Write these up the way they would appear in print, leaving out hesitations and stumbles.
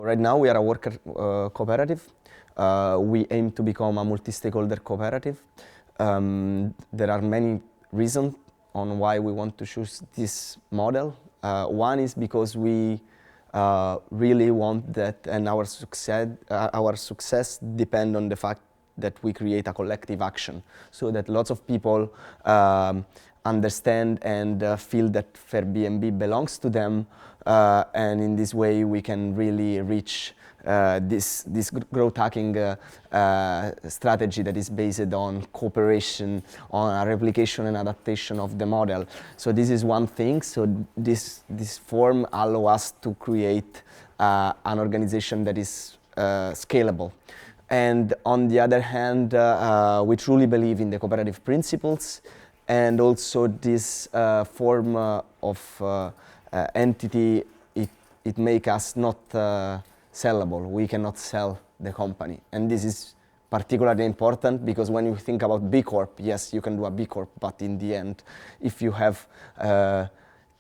Right now we are a worker cooperative. We aim to become a multi-stakeholder cooperative. There are many reasons on why we want to choose this model. One is because we really want that, and our success depend on the fact that we create a collective action, so that lots of people understand and feel that FairBnB belongs to them, and in this way we can really reach this growth hacking strategy that is based on cooperation, on a replication and adaptation of the model. So this is one thing. So this form allows us to create an organization that is scalable. And on the other hand, we truly believe in the cooperative principles, and also this form of entity, it makes us not sellable. We cannot sell the company. And this is particularly important because when you think about B Corp, yes, you can do a B Corp, but in the end, if you have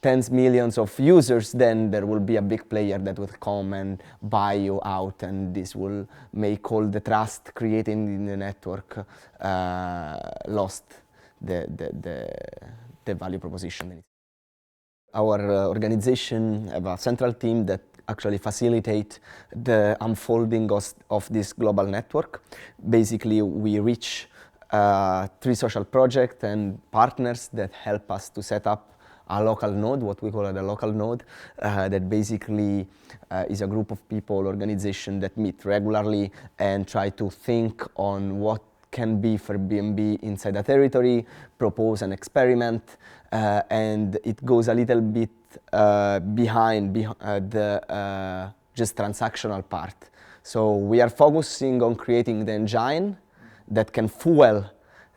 tens millions of users, then there will be a big player that will come and buy you out, and this will make all the trust created in the network lost the value proposition. Our organization have a central team that actually facilitate the unfolding of this global network. Basically, we reach 3 social projects and partners that help us to set up a local node, what we call a local node, that basically is a group of people, organization that meet regularly and try to think on what can be FairBnB inside a territory, propose an experiment, and it goes a little bit behind the just transactional part. So we are focusing on creating the engine that can fuel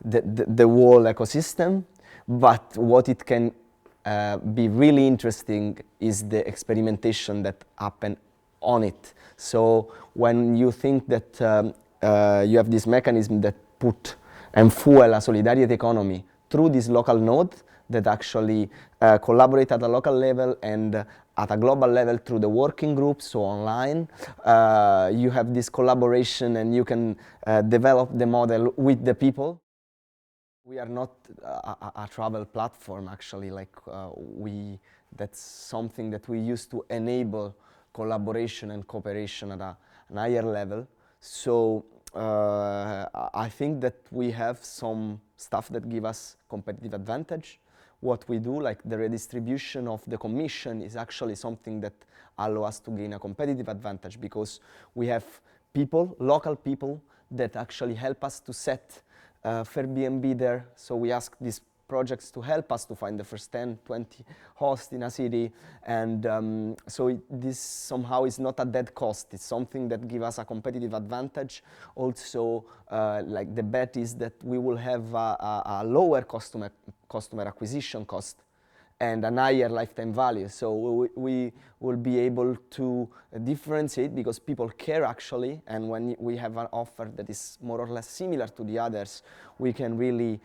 the whole ecosystem, but what it can be really interesting is the experimentation that happen on it. So when you think that you have this mechanism that put and fuel a solidarity economy through this local node that actually collaborate at a local level and at a global level through the working groups, so online, you have this collaboration and you can develop the model with the people. We are not a travel platform, actually. That's something that we use to enable collaboration and cooperation at an higher level. So I think that we have some stuff that give us competitive advantage. What we do, like the redistribution of the commission, is actually something that allows us to gain a competitive advantage because we have people, local people, that actually help us to set FairBnB there. So we ask these projects to help us to find the first 10, 20 hosts in a city, and so this somehow is not a dead cost. It's something that gives us a competitive advantage. Also, like the bet is that we will have a lower customer acquisition cost and a higher lifetime value. So we will be able to differentiate because people care actually, and when we have an offer that is more or less similar to the others, we can really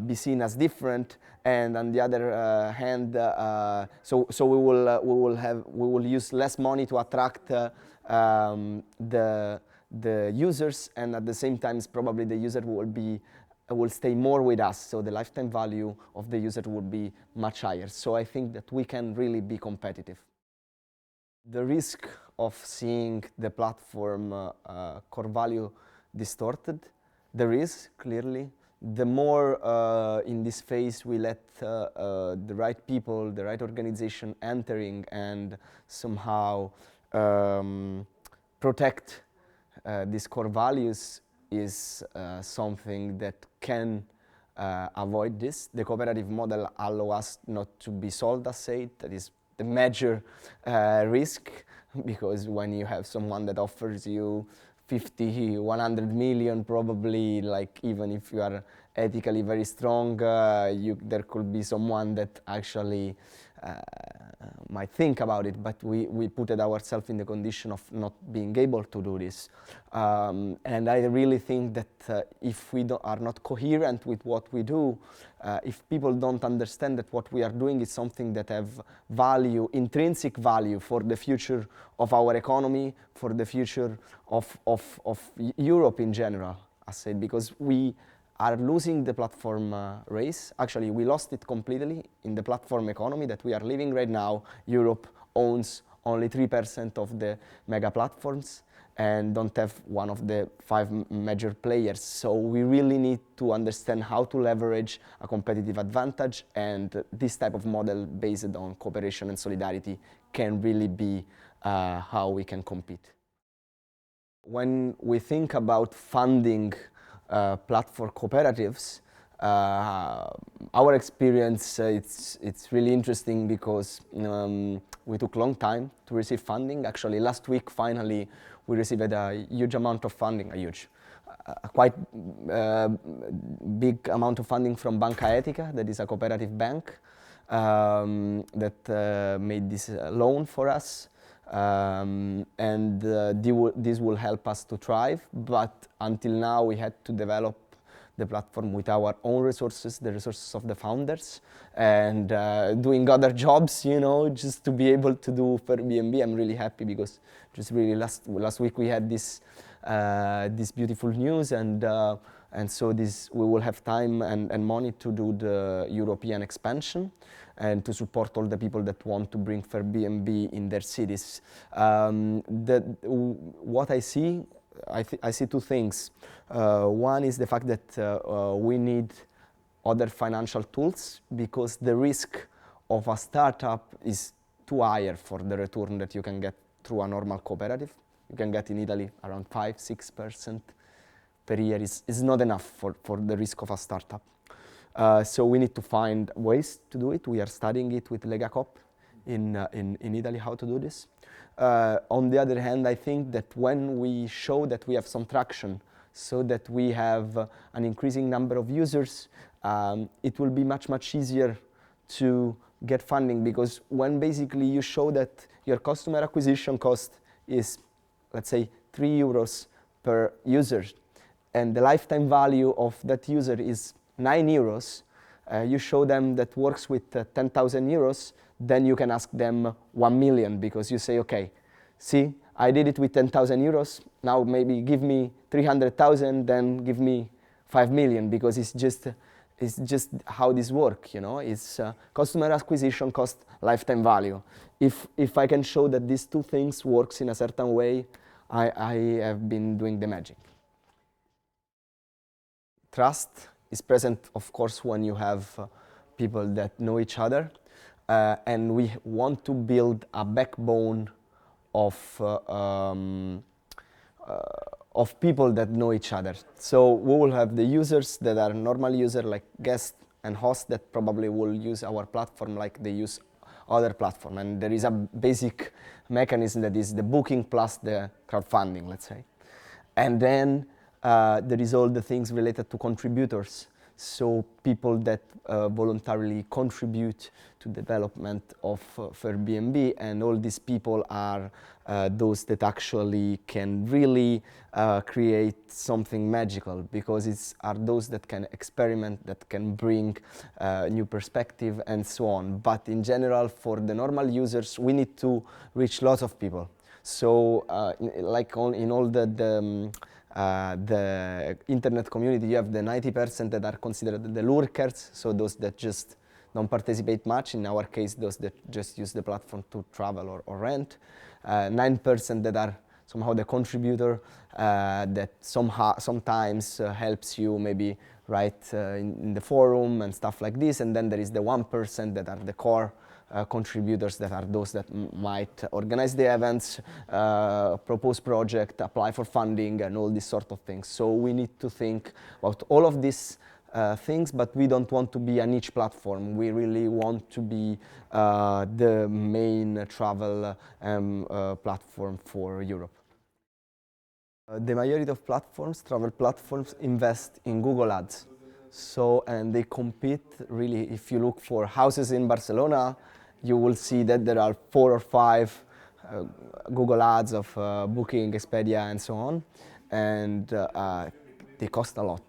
be seen as different. And on the other hand, so we will use less money to attract the users, and at the same time, probably the user will stay more with us, so the lifetime value of the user will be much higher. So I think that we can really be competitive. The risk of seeing the platform core value distorted, there is, clearly. The more in this phase we let the right people, the right organization entering and somehow protect these core values, is something that can avoid this. The cooperative model allows us not to be sold as said. That is the major risk, because when you have someone that offers you 50, 100 million, probably, like, even if you are ethically very strong, there could be someone that actually might think about it, but we put ourselves in the condition of not being able to do this. And I really think that if we are not coherent with what we do, if people don't understand that what we are doing is something that have value, intrinsic value for the future of our economy, for the future of Europe in general, I said, because we are losing the platform race. Actually, we lost it completely in the platform economy that we are living right now. Europe owns only 3% of the mega platforms and don't have one of the 5 major players. So we really need to understand how to leverage a competitive advantage, and this type of model based on cooperation and solidarity can really be how we can compete. When we think about funding platform cooperatives, our experience, it's really interesting because we took a long time to receive funding. Actually, last week, finally, we received a huge amount of funding, a quite big amount of funding from Banca Etica, that is a cooperative bank that made this loan for us. And this will help us to thrive, but until now we had to develop the platform with our own resources, the resources of the founders, and doing other jobs, you know, just to be able to do FairBnB. I'm really happy because just really last week we had this beautiful news, and so we will have time and money to do the European expansion and to support all the people that want to bring FairBnB in their cities. What I see 2 things. One is the fact that we need other financial tools because the risk of a startup is too high for the return that you can get through a normal cooperative. You can get in Italy around 5-6% per year is not enough for the risk of a startup. So we need to find ways to do it. We are studying it with Lega Coop in Italy, how to do this. On the other hand, I think that when we show that we have some traction, so that we have an increasing number of users, it will be much easier to get funding, because when basically you show that your customer acquisition cost is, let's say, 3 euros per user, and the lifetime value of that user is 9 euros, you show them that works with 10,000 euros, then you can ask them 1 million, because you say, okay, see, I did it with 10,000 euros, now maybe give me 300,000, then give me 5 million, because it's just how this works, you know. It's customer acquisition cost, lifetime value. If I can show that these 2 things works in a certain way, I have been doing the magic. Trust is present, of course, when you have people that know each other, and we want to build a backbone of people that know each other. So we will have the users that are normal users, like guests and hosts, that probably will use our platform like they use other platform, and there is a basic mechanism that is the booking plus the crowdfunding, let's say. And then there is all the things related to contributors, so people that voluntarily contribute to development of FairBnB, and all these people are those that actually can really create something magical, because are those that can experiment, that can bring new perspective and so on. But in general, for the normal users, we need to reach lots of people. So in all the internet community, you have the 90% that are considered the lurkers, so those that just don't participate much. In our case, those that just use the platform to travel or rent. 9% that are somehow the contributor, that sometimes helps you maybe write in the forum and stuff like this. And then there is the 1% that are the core contributors, that are those that might organize the events, propose project, apply for funding, and all these sort of things. So we need to think about all of these things, but we don't want to be a niche platform. We really want to be the main travel platform for Europe. The majority of travel platforms, invest in Google Ads. So, and they compete really, if you look for houses in Barcelona, you will see that there are 4 or 5 Google ads of Booking, Expedia, and so on, and they cost a lot.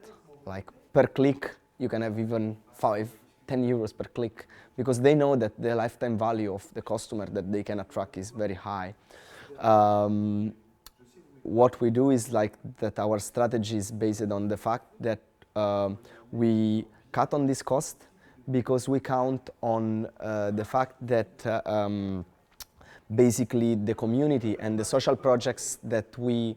Like per click, you can have even 5, 10 euros per click, because they know that the lifetime value of the customer that they can attract is very high. What we do is like that our strategy is based on the fact that we cut on this cost because we count on the fact that basically the community and the social projects that we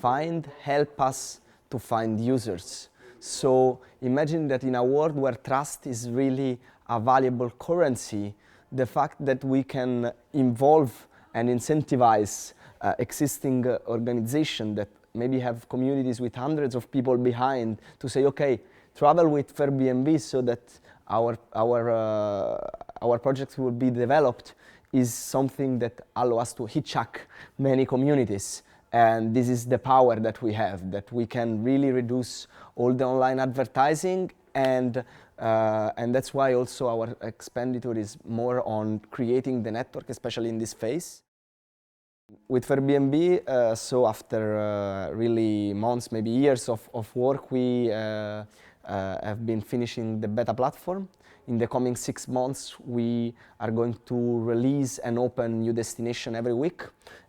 find help us to find users. So imagine that in a world where trust is really a valuable currency, the fact that we can involve and incentivize existing organizations that maybe have communities with hundreds of people behind to say, okay, travel with FairBnB so that our projects will be developed, is something that allows us to hitchhike many communities. And this is the power that we have, that we can really reduce all the online advertising, and that's why also our expenditure is more on creating the network, especially in this phase. With FairBnB, so after really months, maybe years of work, we have been finishing the beta platform. In the coming 6 months, we are going to release and open new destination every week,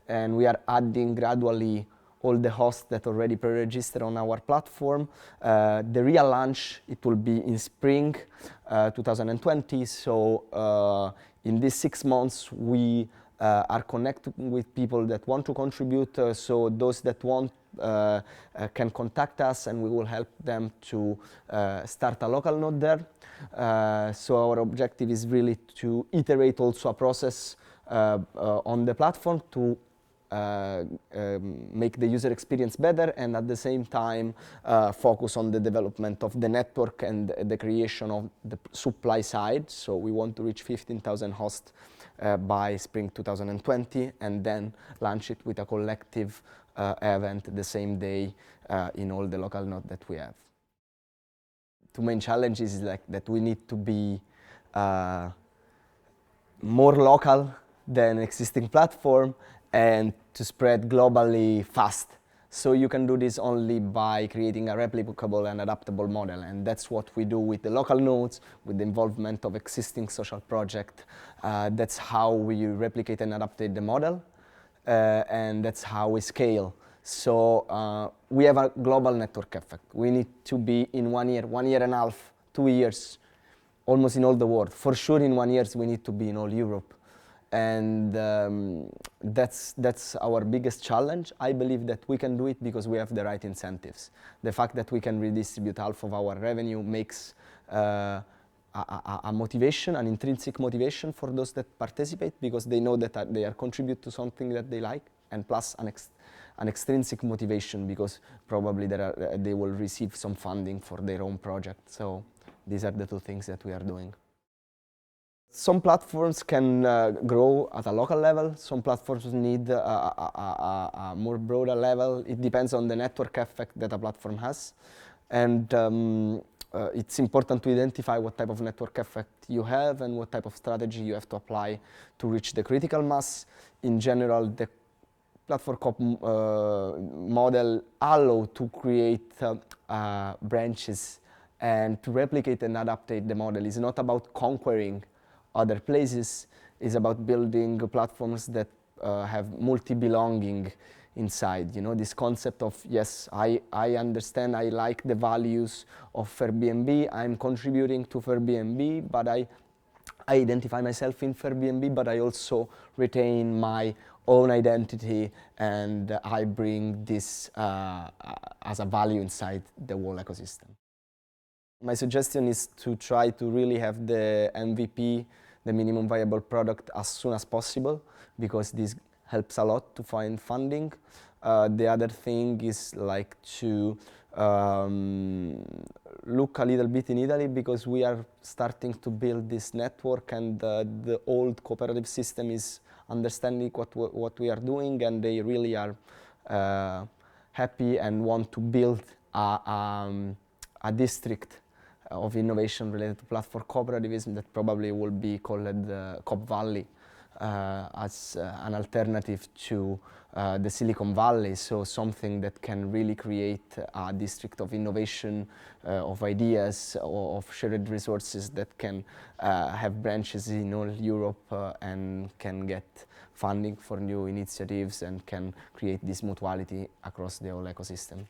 and we are adding gradually all the hosts that already pre-registered on our platform. The real launch, it will be in spring 2020, so in these 6 months we are connecting with people that want to contribute, so those that want can contact us and we will help them to start a local node there. So our objective is really to iterate also a process on the platform to make the user experience better, and at the same time focus on the development of the network and the creation of the supply side. So we want to reach 15,000 hosts by spring 2020, and then launch it with a collective event the same day in all the local nodes that we have. Two main challenges is like that we need to be more local than existing platform and to spread globally fast. So you can do this only by creating a replicable and adaptable model, and that's what we do with the local nodes, with the involvement of existing social project. That's how we replicate and adaptate the model, and that's how we scale. So we have a global network effect. We need to be in 1 year, 1.5 years, 2 years, almost in all the world. For sure in 1 year we need to be in all Europe. And that's our biggest challenge. I believe that we can do it because we have the right incentives. The fact that we can redistribute half of our revenue makes a motivation, an intrinsic motivation for those that participate, because they know that they are contribute to something that they like, and plus an extrinsic motivation because probably they will receive some funding for their own project. So these are the two things that we are doing. Some platforms can grow at a local level. Some platforms need a more broader level. It depends on the network effect that a platform has. And it's important to identify what type of network effect you have and what type of strategy you have to apply to reach the critical mass. In general, the platform model allows to create branches and to replicate and adaptate the model. It's not about conquering other places, is about building platforms that have multi-belonging inside. You know, this concept of, yes, I understand, I like the values of FairBnB, I'm contributing to FairBnB, but I identify myself in FairBnB, but I also retain my own identity, and I bring this as a value inside the whole ecosystem. My suggestion is to try to really have the MVP, the minimum viable product, as soon as possible, because this helps a lot to find funding. The other thing is like to look a little bit in Italy, because we are starting to build this network, and the old cooperative system is understanding what we are doing, and they really are happy and want to build a district of innovation related to platform cooperativism that probably will be called Coope Valley as an alternative to the Silicon Valley, so something that can really create a district of innovation, of ideas, of shared resources that can have branches in all Europe and can get funding for new initiatives and can create this mutuality across the whole ecosystem.